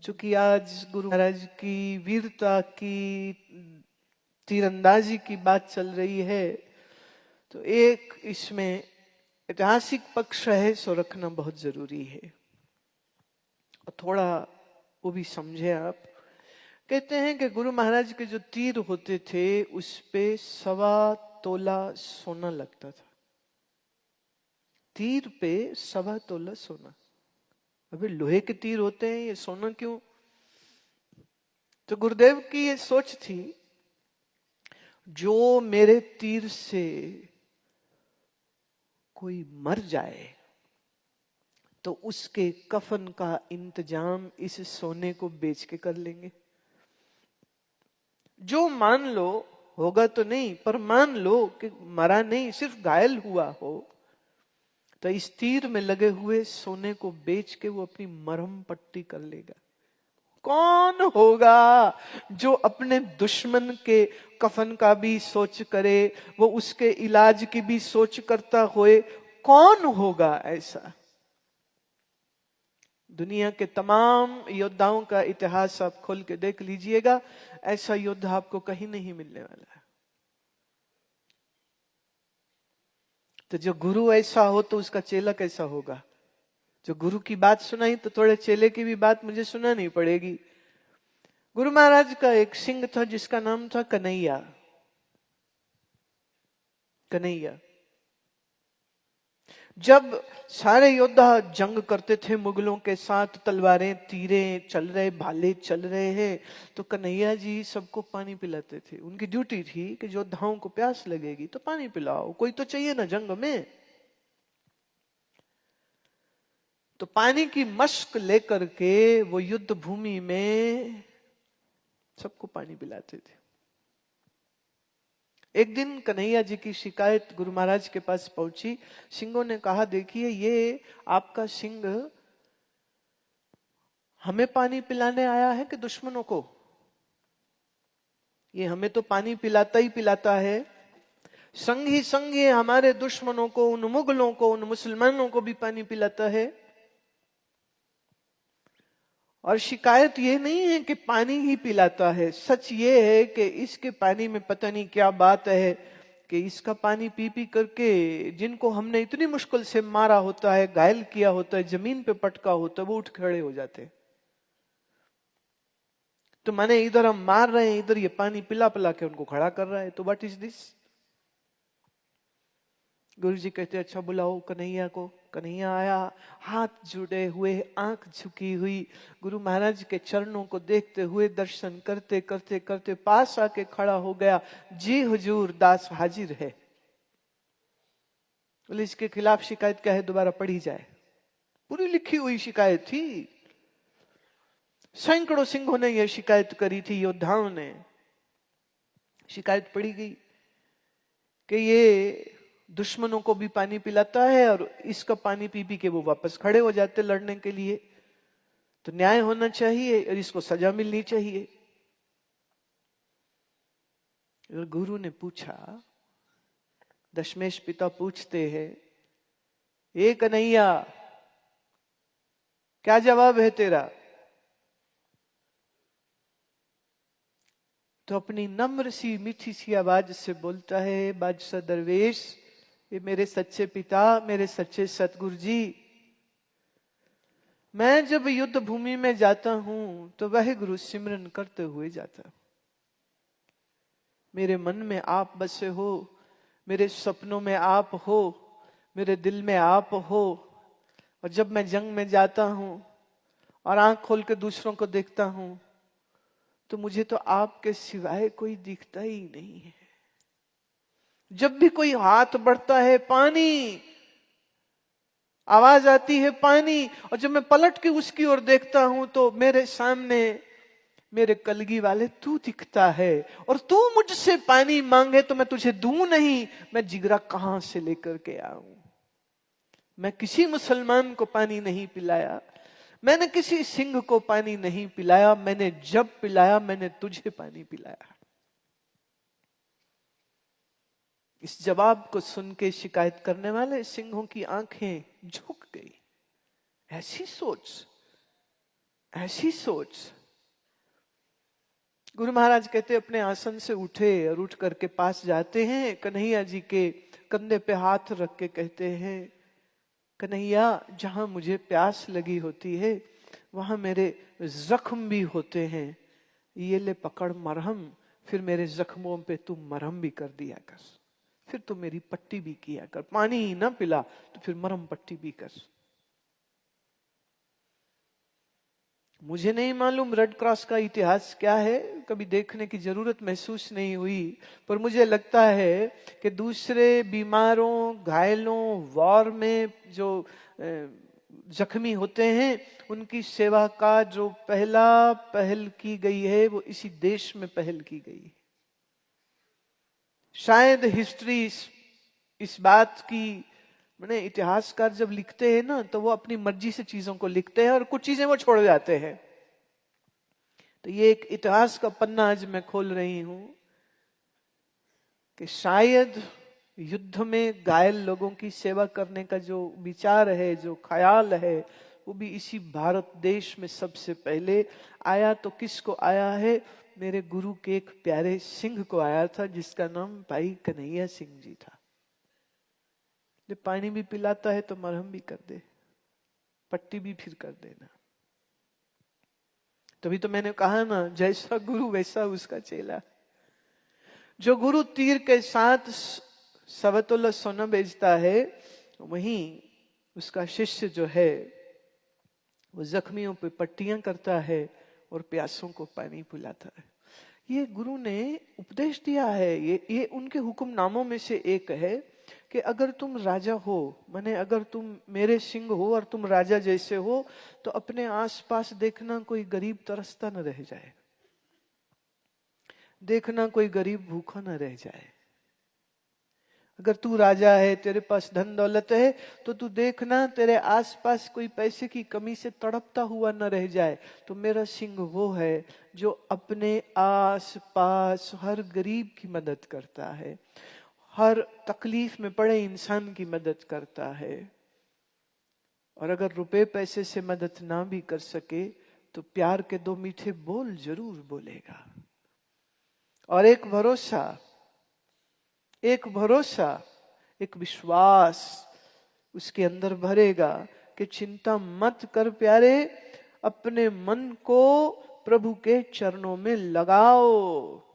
चूंकि आज गुरु महाराज की वीरता की, तीरंदाजी की बात चल रही है, तो एक इसमें ऐतिहासिक पक्ष है सो रखना बहुत जरूरी है और थोड़ा वो भी समझे आप। कहते हैं कि गुरु महाराज के जो तीर होते थे उस पे 1.25 तोला सोना लगता था। तीर पे 1.25 तोला सोना। अभी लोहे के तीर होते हैं, ये सोना क्यों? तो गुरुदेव की ये सोच थी, जो मेरे तीर से कोई मर जाए तो उसके कफन का इंतजाम इस सोने को बेच के कर लेंगे। जो मान लो होगा तो नहीं, पर मान लो कि मरा नहीं, सिर्फ घायल हुआ हो, तो इस तीर में लगे हुए सोने को बेच के वो अपनी मरहम पट्टी कर लेगा। कौन होगा जो अपने दुश्मन के कफन का भी सोच करे, वो उसके इलाज की भी सोच करता होए? कौन होगा ऐसा? दुनिया के तमाम योद्धाओं का इतिहास आप खोल के देख लीजिएगा, ऐसा योद्धा आपको कहीं नहीं मिलने वाला है। तो जो गुरु ऐसा हो तो उसका चेला कैसा होगा? जो गुरु की बात सुनाई तो थोड़े चेले की भी बात मुझे सुनानी पड़ेगी। गुरु महाराज का एक सिंह था जिसका नाम था कन्हैया। कन्हैया जब सारे योद्धा जंग करते थे मुगलों के साथ, तलवारें तीरें चल रहे, भाले चल रहे हैं, तो कन्हैया जी सबको पानी पिलाते थे। उनकी ड्यूटी थी कि योद्धाओं को प्यास लगेगी तो पानी पिलाओ, कोई तो चाहिए ना जंग में। तो पानी की मश्क लेकर के वो युद्ध भूमि में सबको पानी पिलाते थे। एक दिन कन्हैया जी की शिकायत गुरु महाराज के पास पहुंची। सिंहों ने कहा, देखिए ये आपका सिंह हमें पानी पिलाने आया है कि दुश्मनों को? ये हमें तो पानी पिलाता ही पिलाता है, संग ही संग ये हमारे दुश्मनों को, उन मुगलों को, उन मुसलमानों को भी पानी पिलाता है। और शिकायत ये नहीं है कि पानी ही पिलाता है, सच ये है कि इसके पानी में पता नहीं क्या बात है कि इसका पानी पी पी करके जिनको हमने इतनी मुश्किल से मारा होता है, घायल किया होता है, जमीन पे पटका होता है, वो उठ खड़े हो जाते हैं। तो माने इधर हम मार रहे हैं, इधर ये पानी पिला पिला के उनको खड़ा कर रहा है। तो व्हाट इज दिस? गुरु जी कहते, अच्छा बुलाओ कन्हैया को। कन्हैया आया, हाथ जुड़े हुए, आंख झुकी हुई, गुरु महाराज के चरणों को देखते हुए दर्शन करते करते करते पास आके खड़ा हो गया। जी हुजूर, दास हाजिर है। बोले इसके खिलाफ शिकायत क्या है, दोबारा पढ़ी जाए। पूरी लिखी हुई शिकायत थी, सैकड़ों सिंहों ने यह शिकायत करी थी, योद्धाओं ने। शिकायत पढ़ी गई कि ये दुश्मनों को भी पानी पिलाता है और इसका पानी पी पी के वो वापस खड़े हो जाते लड़ने के लिए। तो न्याय होना चाहिए और इसको सजा मिलनी चाहिए। और गुरु ने पूछा, दशमेश पिता पूछते हैं, ए कन्हैया, क्या जवाब है तेरा? तो अपनी नम्र सी मीठी सी आवाज से बोलता है, बादशाह दरवेश, ये मेरे सच्चे पिता, मेरे सच्चे सतगुरु जी, मैं जब युद्ध भूमि में जाता हूं तो वह गुरु सिमरन करते हुए जाता। मेरे मन में आप बसे हो, मेरे सपनों में आप हो, मेरे दिल में आप हो। और जब मैं जंग में जाता हूं और आंख खोल के दूसरों को देखता हूं तो मुझे तो आपके सिवाय कोई दिखता ही नहीं है। जब भी कोई हाथ बढ़ता है, पानी, आवाज आती है पानी, और जब मैं पलट के उसकी ओर देखता हूं तो मेरे सामने मेरे कलगी वाले तू दिखता है। और तू मुझसे पानी मांगे तो मैं तुझे दूं नहीं, मैं जिगरा कहां से लेकर के आऊं। मैं किसी मुसलमान को पानी नहीं पिलाया, मैंने किसी सिंह को पानी नहीं पिलाया, मैंने जब पिलाया मैंने तुझे पानी पिलाया। इस जवाब को सुन के शिकायत करने वाले सिंहों की आंखें झुक गई। ऐसी सोच ऐसी सोच। गुरु महाराज कहते अपने आसन से उठे और उठ करके पास जाते हैं, कन्हैया जी के कंधे पे हाथ रख के कहते हैं, कन्हैया जहां मुझे प्यास लगी होती है वहां मेरे जख्म भी होते हैं, ये ले पकड़ मरहम, फिर मेरे जख्मों पे तू मरहम भी कर दिया कर, फिर तो मेरी पट्टी भी किया कर, पानी ही ना पिला तो फिर मरहम पट्टी भी कर। मुझे नहीं मालूम रेड क्रॉस का इतिहास क्या है, कभी देखने की जरूरत महसूस नहीं हुई, पर मुझे लगता है कि दूसरे बीमारों, घायलों, वॉर में जो जख्मी होते हैं उनकी सेवा का जो पहल की गई है वो इसी देश में पहल की गई। शायद हिस्ट्री इस बात की, मैंने इतिहासकार जब लिखते हैं ना तो वो अपनी मर्जी से चीजों को लिखते हैं और कुछ चीजें वो छोड़ जाते हैं। तो ये एक इतिहास का पन्ना आज मैं खोल रही हूं कि शायद युद्ध में घायल लोगों की सेवा करने का जो विचार है, जो ख्याल है, वो भी इसी भारत देश में सबसे पहले आया। तो किसको आया है? मेरे गुरु के एक प्यारे सिंह को आया था जिसका नाम भाई कन्हैया सिंह जी था। जब पानी भी पिलाता है तो मरहम भी कर दे, पट्टी भी फिर कर देना। तभी तो मैंने कहा ना, जैसा गुरु वैसा उसका चेला। जो गुरु तीर के साथ सवतुल्य सोना बेचता है, वहीं उसका शिष्य जो है वो जख्मियों पे पट्टियां करता है और प्यासों को पानी पिलाता है। ये गुरु ने उपदेश दिया है, ये उनके हुक्मनामों में से एक है कि अगर तुम राजा हो, माने अगर तुम मेरे सिंह हो और तुम राजा जैसे हो, तो अपने आसपास देखना कोई गरीब तरसता न रह जाए, देखना कोई गरीब भूखा न रह जाए। अगर तू राजा है, तेरे पास धन दौलत है, तो तू देखना तेरे आसपास कोई पैसे की कमी से तड़पता हुआ न रह जाए। तो मेरा सिंह वो है जो अपने आस पास हर गरीब की मदद करता है, हर तकलीफ में पड़े इंसान की मदद करता है। और अगर रुपए पैसे से मदद ना भी कर सके तो प्यार के दो मीठे बोल जरूर बोलेगा। और एक भरोसा, एक विश्वास उसके अंदर भरेगा कि चिंता मत कर प्यारे, अपने मन को प्रभु के चरणों में लगाओ।